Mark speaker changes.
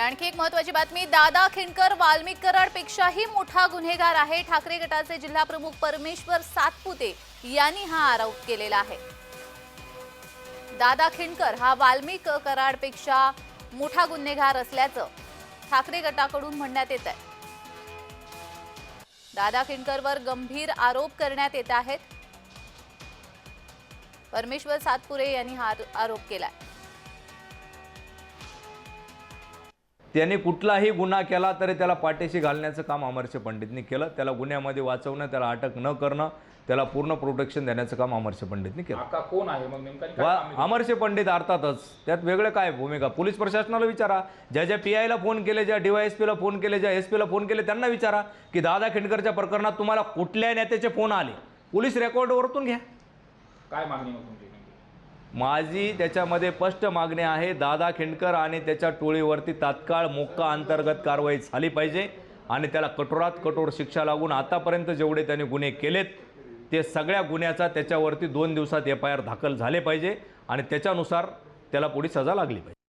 Speaker 1: आणि आणखी एक महत्त्वाची बातमी, दादा खिंडकर वाल्मिक कराडपेक्षाही मोठा गुन्हेगार आहे। ठाकरे गटाचे जिल्हा प्रमुख परमेश्वर सातपुते यांनी हा आरोप केलेला आहे। दादा खिंडकर हा वाल्मिक कराडपेक्षा मोठा गुन्हेगार असल्याचं ठाकरे गटाकडून म्हणण्यात येत आहे। दादा खिंडकरवर गंभीर आरोप करण्यात येत आहेत। परमेश्वर सातपुते यांनी हा आरोप केलाय।
Speaker 2: त्यांनी कुठलाही गुन्हा केला तरी त्याला पाठीशी घालण्याचं काम अमरशे पंडितनी केलं। त्याला गुन्ह्यामध्ये वाचवणं, त्याला अटक न करणं, त्याला पूर्ण प्रोटेक्शन देण्याचं काम अमरशे पंडितनी केलं।
Speaker 3: आता कोण आहे मग नेमका?
Speaker 2: अमरशे पंडित अर्थातच त्यात वेगळं काय भूमिका, पोलीस प्रशासनाला विचारा, ज्या पीआयला फोन केले, ज्या डीवायएसपीला फोन केले, ज्या एसपीला फोन केले त्यांना विचारा की दादा खिंडकरच्या प्रकरणात तुम्हाला कुठल्या नेत्याचे फोन आले, पोलीस रेकॉर्डवरतून घ्या।
Speaker 3: काय मागणी मग तुमची?
Speaker 2: माझी त्याच्यामध्ये स्पष्ट मागणी आहे, दादा खिंडकर आणि त्याच्या टोळीवरती तात्काळ मोक्का अंतर्गत कारवाई झाली पाहिजे आणि त्याला कठोरात कठोर शिक्षा लागून आतापर्यंत जेवढे त्याने गुन्हे केलेत ते सगळ्या गुन्ह्याचा त्याच्यावरती 2 दिवसात FIR दाखल झाले पाहिजे आणि त्याच्यानुसार त्याला पुढे सजा लागली पाहिजे।